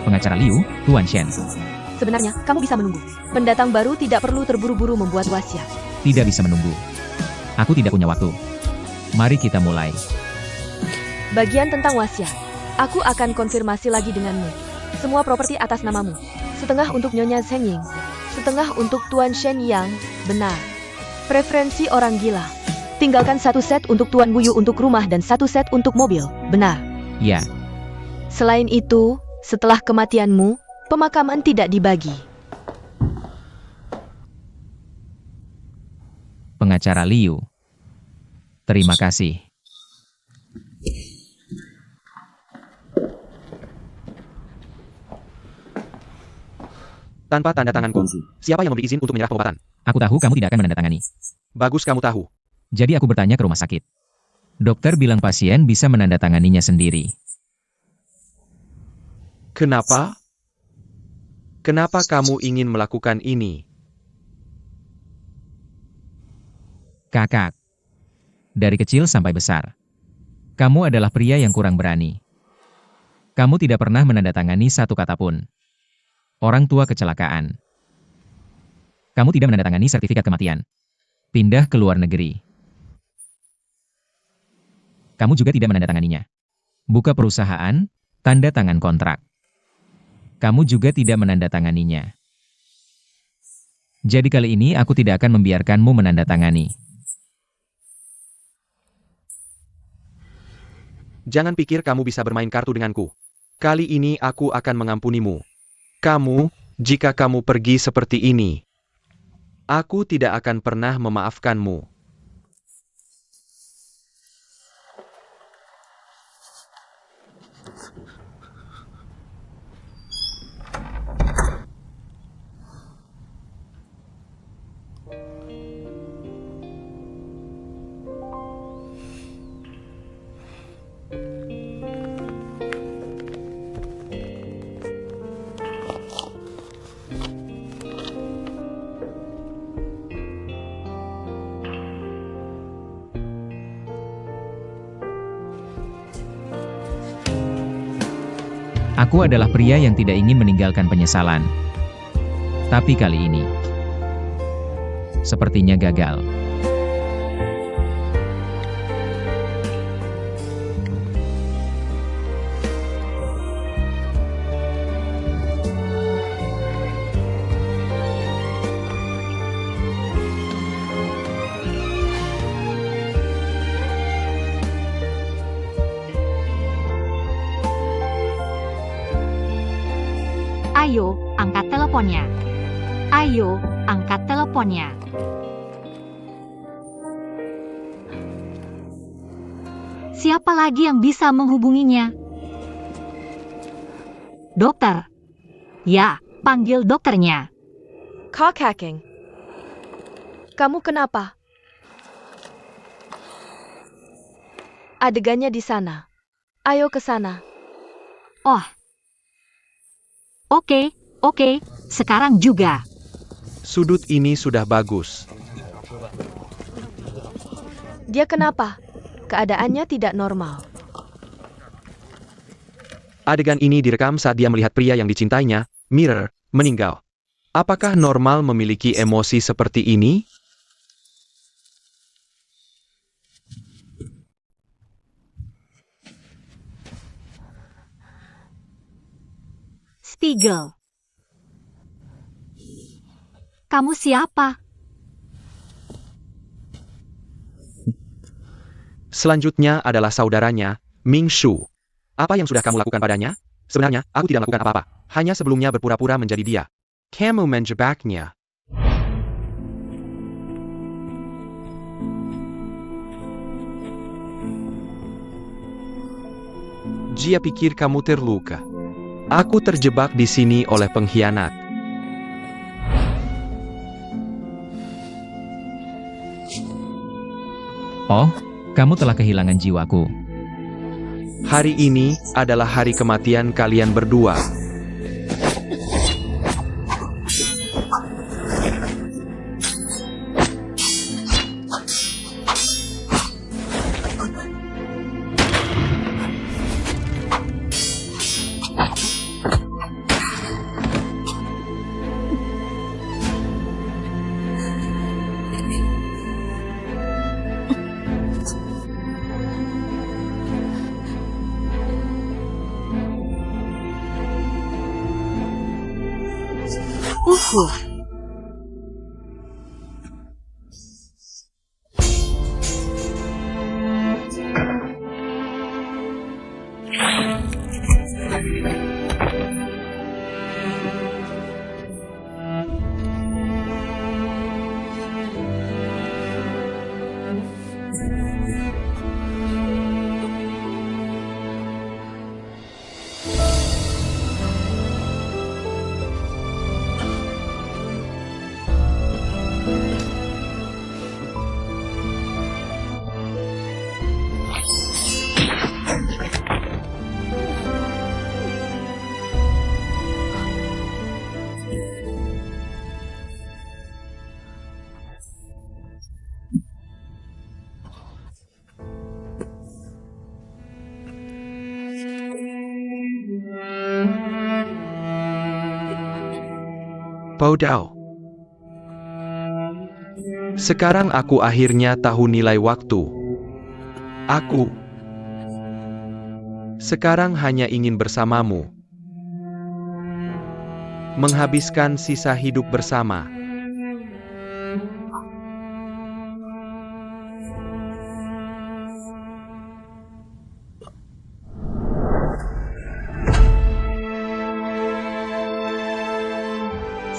Pengacara Liu, Tuan Shen. Sebenarnya, kamu bisa menunggu. Pendatang baru tidak perlu terburu-buru membuat wasiat. Tidak bisa menunggu. Aku tidak punya waktu. Mari kita mulai. Bagian tentang wasiat. Aku akan konfirmasi lagi denganmu. Semua properti atas namamu. Setengah untuk Nyonya Zheng Ying. Setengah untuk Tuan Shen Yang. Benar. Preferensi orang gila. Tinggalkan satu set untuk Tuan Wuyu untuk rumah dan satu set untuk mobil. Benar. Ya, Selain itu, setelah kematianmu, pemakaman tidak dibagi. pengacara Liu. Terima kasih. Tanpa tanda tanganku, siapa yang memberi izin untuk menyerah pengobatan? Aku tahu kamu tidak akan menandatangani. Bagus kamu tahu. Jadi aku bertanya ke rumah sakit. Dokter bilang pasien bisa menandatanganinya sendiri. Kenapa? Kenapa kamu ingin melakukan ini? Kakak. Dari kecil sampai besar. Kamu adalah pria yang kurang berani. Kamu tidak pernah menandatangani satu kata pun. Orang tua kecelakaan. Kamu tidak menandatangani sertifikat kematian. Pindah ke luar negeri. Kamu juga tidak menandatanganinya. Buka perusahaan, tanda tangan kontrak. Kamu juga tidak menandatanganinya. Jadi kali ini aku tidak akan membiarkanmu menandatangani. Jangan pikir kamu bisa bermain kartu denganku. Kali ini aku akan mengampunimu. Kamu, jika kamu pergi seperti ini, aku tidak akan pernah memaafkanmu. Aku adalah pria yang tidak ingin meninggalkan penyesalan. Tapi kali ini, sepertinya gagal. Ayo, angkat teleponnya. Ayo, angkat teleponnya. Siapa lagi yang bisa menghubunginya? Dokter. Ya, panggil dokternya. Kakak. Kamu kenapa? Adegannya di sana. Ayo ke sana. Oh. Oke, sekarang juga. Sudut ini sudah bagus. Dia kenapa? Keadaannya tidak normal. Adegan ini direkam saat dia melihat pria yang dicintainya, Mirror, meninggal. Apakah normal memiliki emosi seperti ini? Spiegel. Kamu siapa? Selanjutnya adalah saudaranya, Ming Shu. Apa yang sudah kamu lakukan padanya? Sebenarnya, aku tidak melakukan apa-apa. Hanya sebelumnya berpura-pura menjadi dia. Kamu menjebaknya. Dia pikir kamu terluka. Aku terjebak di sini oleh pengkhianat. Oh, kamu telah kehilangan jiwaku. Hari ini adalah hari kematian kalian berdua. Bodoh. Sekarang aku akhirnya tahu nilai waktu. Aku sekarang hanya ingin bersamamu. Menghabiskan sisa hidup bersama.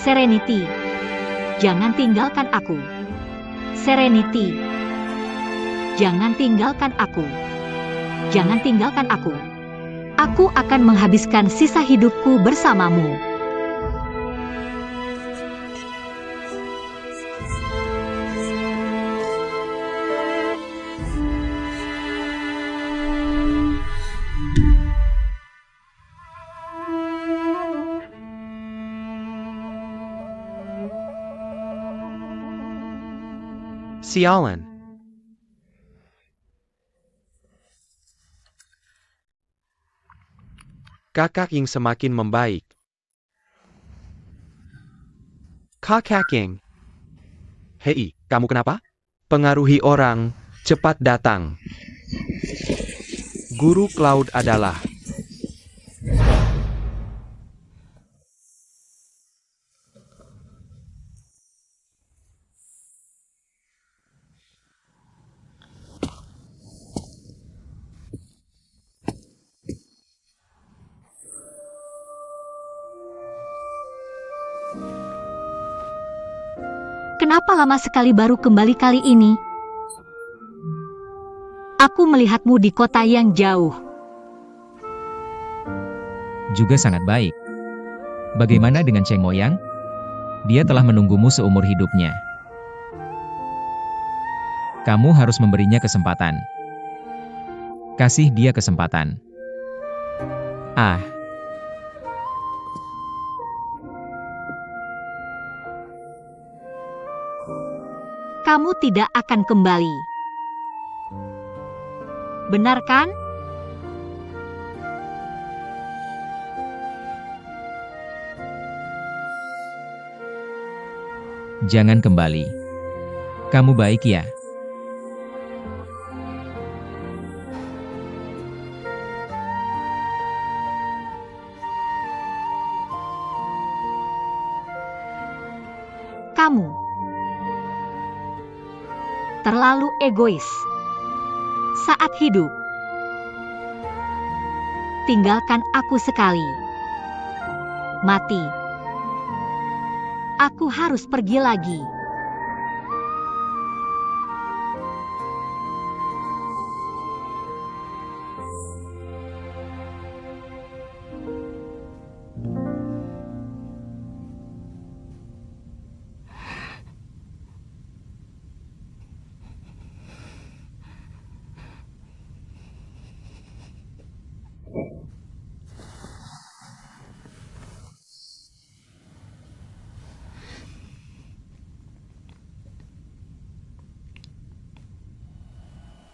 Serenity, jangan tinggalkan aku. Serenity, jangan tinggalkan aku. Jangan tinggalkan aku. Aku akan menghabiskan sisa hidupku bersamamu. Sialan. Kakak yang semakin membaik. Kakak yang. Hei, kamu kenapa? Pengaruhi orang, cepat datang. Guru Cloud adalah. Kenapa lama sekali baru kembali kali ini? Aku melihatmu di kota yang jauh. Juga sangat baik. Bagaimana dengan Cheng Moyang? Dia telah menunggumu seumur hidupnya. Kamu harus memberinya kesempatan. Kasih dia kesempatan. Ah, Kamu tidak akan kembali. Benar kan? jangan kembali. Kamu baik ya? Kamu terlalu egois saat hidup. Tinggalkan aku sekali. Mati. Aku harus pergi lagi.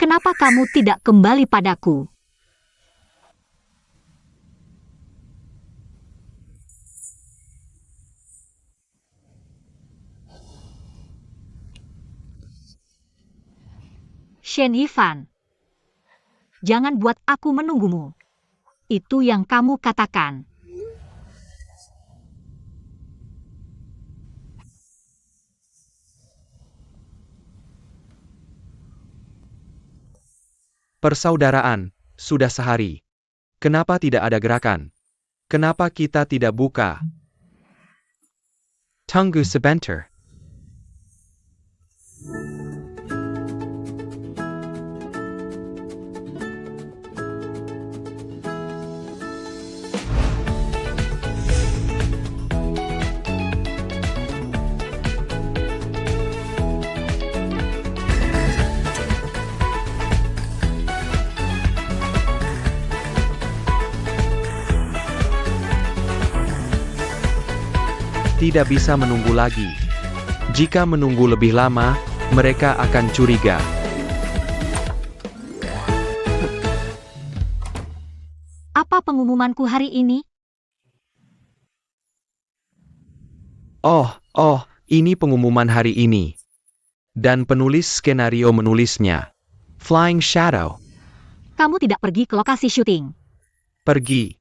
Kenapa kamu tidak kembali padaku? Shen Yifan, jangan buat aku menunggumu. Itu yang kamu katakan. Persaudaraan, sudah sehari. Kenapa tidak ada gerakan? Kenapa kita tidak buka? Tunggu sebentar. Tidak bisa menunggu lagi. Jika menunggu lebih lama, mereka akan curiga. Apa pengumumanku hari ini? Oh, ini pengumuman hari ini. Dan penulis skenario menulisnya. Flying Shadow. Kamu tidak pergi ke lokasi syuting. Pergi.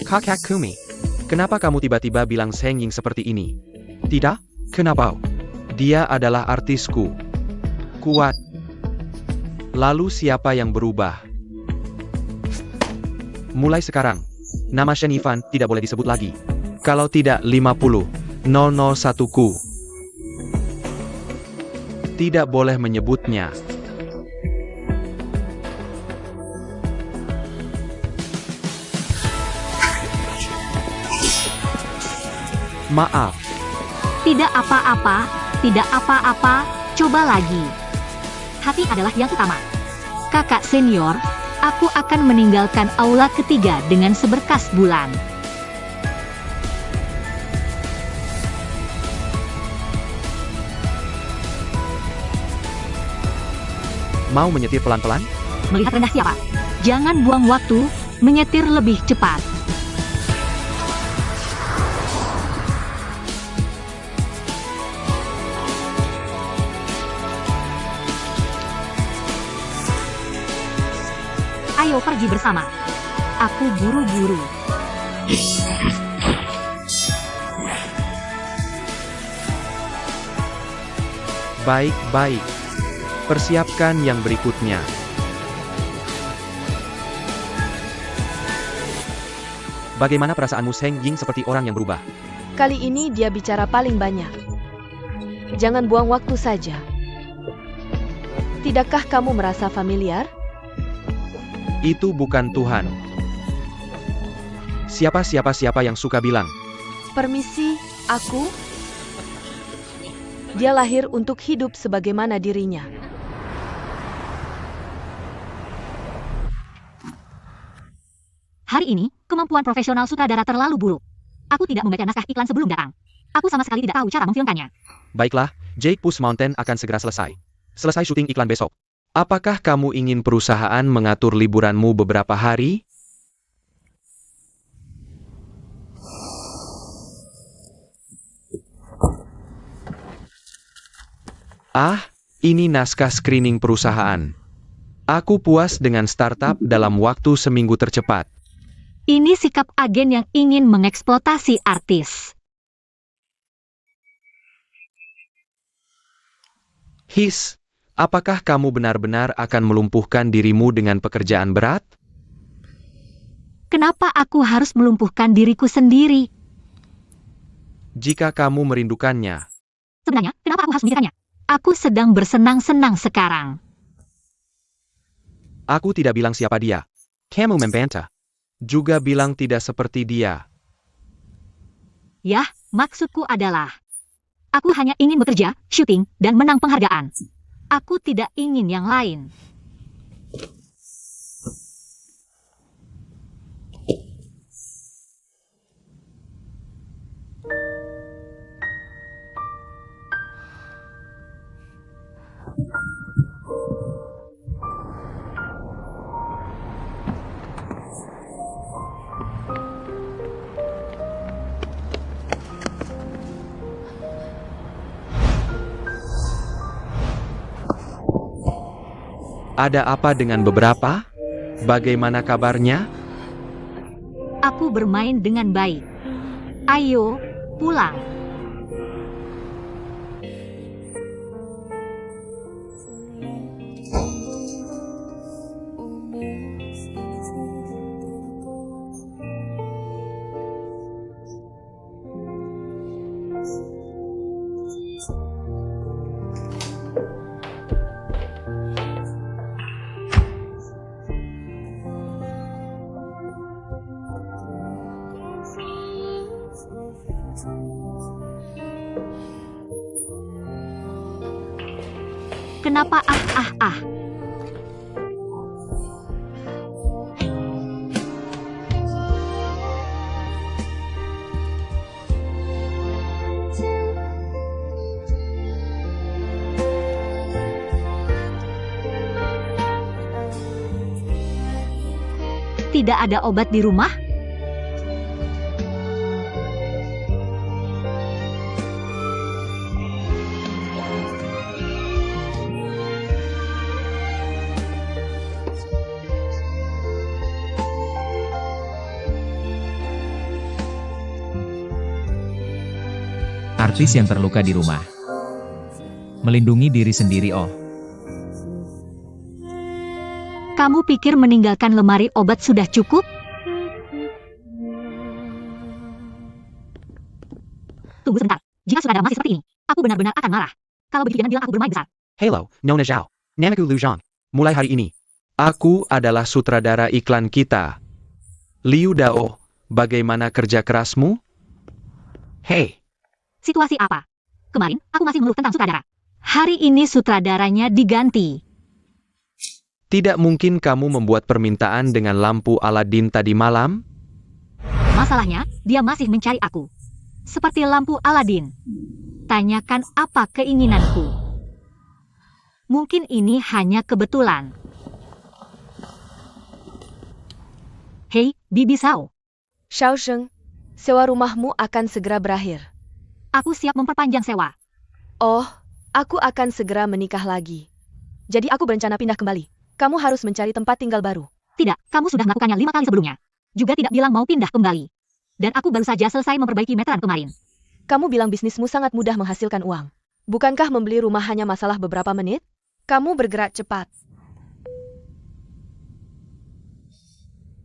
Kakak Kumi, kenapa kamu tiba-tiba bilang Seng Ying seperti ini? Tidak, kenapa? Dia adalah artisku. Kuat. Lalu siapa yang berubah? Mulai sekarang, nama Shen Yifan tidak boleh disebut lagi. Kalau tidak 50.001 ku. Tidak boleh menyebutnya. Maaf. Tidak apa-apa, tidak apa-apa, coba lagi. Hati adalah yang utama. Kakak senior, aku akan meninggalkan aula ketiga dengan seberkas bulan. Mau menyetir pelan-pelan? Melihat rendah siapa? Jangan buang waktu, menyetir lebih cepat. Ayo pergi bersama. Aku buru-buru. Baik. Persiapkan yang berikutnya. Bagaimana perasaanmu Seng Ying seperti orang yang berubah? Kali ini dia bicara paling banyak. Jangan buang waktu saja. Tidakkah kamu merasa familiar? Itu bukan Tuhan. Siapa yang suka bilang? Permisi, aku? Dia lahir untuk hidup sebagaimana dirinya. Hari ini, kemampuan profesional sutradara terlalu buruk. Aku tidak membaca naskah iklan sebelum datang. Aku sama sekali tidak tahu cara memfilmkannya. Baiklah, Jake Puss Mountain akan segera selesai. Selesai syuting iklan besok. Apakah kamu ingin perusahaan mengatur liburanmu beberapa hari? Ini naskah screening perusahaan. Aku puas dengan startup dalam waktu seminggu tercepat. Ini sikap agen yang ingin mengeksploitasi artis. Apakah kamu benar-benar akan melumpuhkan dirimu dengan pekerjaan berat? Kenapa aku harus melumpuhkan diriku sendiri? Jika kamu merindukannya. Sebenarnya, kenapa aku harus memikirkannya? Aku sedang bersenang-senang sekarang. Aku tidak bilang siapa dia. Kamu membantah. Juga bilang tidak seperti dia. Yah, maksudku adalah, aku hanya ingin bekerja, syuting, dan menang penghargaan. Aku tidak ingin yang lain. Ada apa dengan beberapa? Bagaimana kabarnya? Aku bermain dengan baik. Ayo, pulang. Kenapa ah? Tidak ada obat di rumah? Artis yang terluka di rumah. Melindungi diri sendiri. Oh, Kamu pikir meninggalkan lemari obat sudah cukup? Tunggu sebentar. Jika saudara masih seperti ini, aku benar-benar akan marah. Kalau begitu jangan bilang aku bermain besar. Hello, Nona Zhao. Namaku Lu Zhang. Mulai hari ini, aku adalah sutradara iklan kita. Liu Dao, bagaimana kerja kerasmu? Hei, Situasi apa? Kemarin, aku masih mengeluh tentang sutradara. Hari ini sutradaranya diganti. tidak mungkin kamu membuat permintaan dengan lampu Aladdin tadi malam? Masalahnya, dia masih mencari aku. Seperti lampu Aladdin. Tanyakan apa keinginanku. Mungkin ini hanya kebetulan. Hei, Bibi Sao. Xiao Sheng, sewa rumahmu akan segera berakhir. Aku siap memperpanjang sewa. Oh, aku akan segera menikah lagi. Jadi aku berencana pindah kembali. Kamu harus mencari tempat tinggal baru. Tidak, kamu sudah melakukannya 5 kali sebelumnya. Juga tidak bilang mau pindah kembali. Dan aku baru saja selesai memperbaiki meteran kemarin. Kamu bilang bisnismu sangat mudah menghasilkan uang. Bukankah membeli rumah hanya masalah beberapa menit? Kamu bergerak cepat.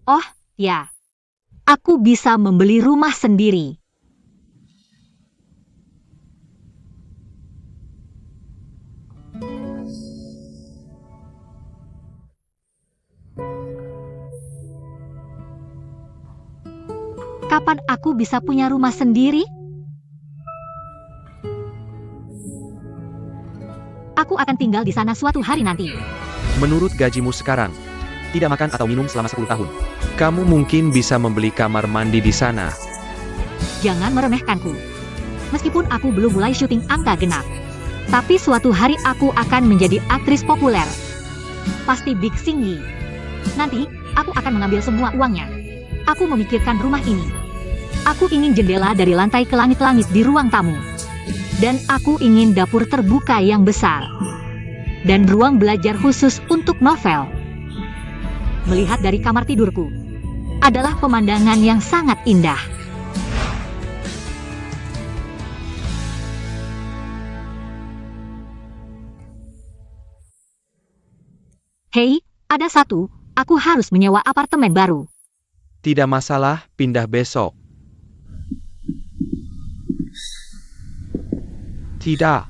Oh, ya. Aku bisa membeli rumah sendiri. Kapan aku bisa punya rumah sendiri? Aku akan tinggal di sana suatu hari nanti. Menurut gajimu sekarang, tidak makan atau minum selama 10 tahun. Kamu mungkin bisa membeli kamar mandi di sana. Jangan meremehkanku. Meskipun aku belum mulai syuting angka genap. Tapi suatu hari aku akan menjadi aktris populer. Pasti Big Sing Yi. Nanti, aku akan mengambil semua uangnya. Aku memikirkan rumah ini. Aku ingin jendela dari lantai ke langit-langit di ruang tamu. Dan aku ingin dapur terbuka yang besar. Dan ruang belajar khusus untuk novel. Melihat dari kamar tidurku adalah pemandangan yang sangat indah. Hei, ada satu, aku harus menyewa apartemen baru. Tidak masalah, pindah besok. Tidak,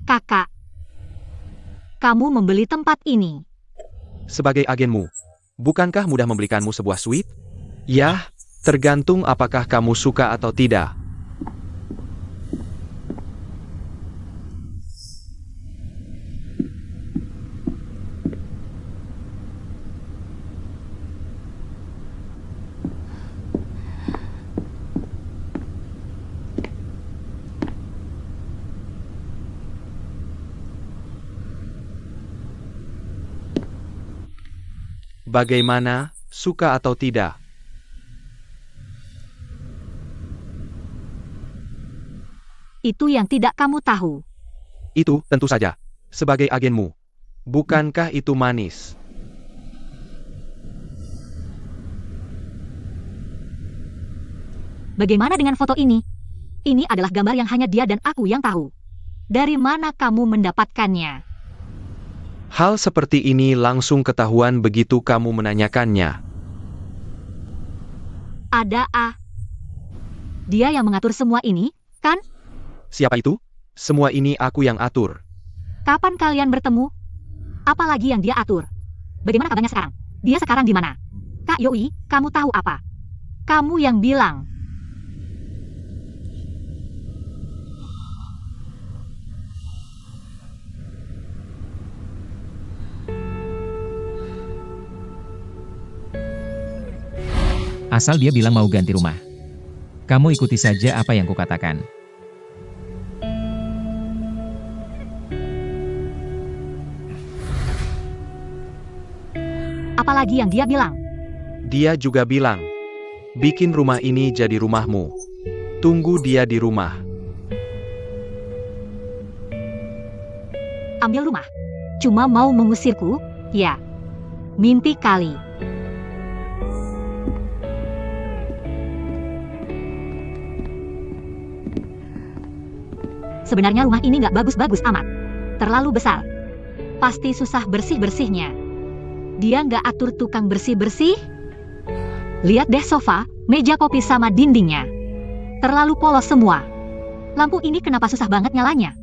Kakak, kamu membeli tempat ini. sebagai agenmu, bukankah mudah membelikanmu sebuah suite? Yah, tergantung apakah kamu suka atau tidak. Bagaimana, suka atau tidak? Itu yang tidak kamu tahu. Itu, tentu saja. Sebagai agenmu. Bukankah itu manis? Bagaimana dengan foto ini? Ini adalah gambar yang hanya dia dan aku yang tahu. Dari mana kamu mendapatkannya? Hal seperti ini langsung ketahuan begitu kamu menanyakannya. Ada A. Dia yang mengatur semua ini, kan? Siapa itu? Semua ini aku yang atur. Kapan kalian bertemu? Apalagi yang dia atur? Bagaimana kabarnya sekarang? Dia sekarang di mana? Kak Yoi, kamu tahu apa? Kamu yang bilang. asal dia bilang mau ganti rumah. Kamu ikuti saja apa yang kukatakan. Apalagi yang dia bilang? Dia juga bilang, bikin rumah ini jadi rumahmu. Tunggu dia di rumah. Ambil rumah. Cuma mau mengusirku? Ya. Mimpi kali. Sebenarnya rumah ini nggak bagus-bagus amat. Terlalu besar. Pasti susah bersih-bersihnya. Dia nggak atur tukang bersih-bersih. Lihat deh sofa, meja kopi sama dindingnya. Terlalu polos semua. Lampu ini kenapa susah banget nyalanya?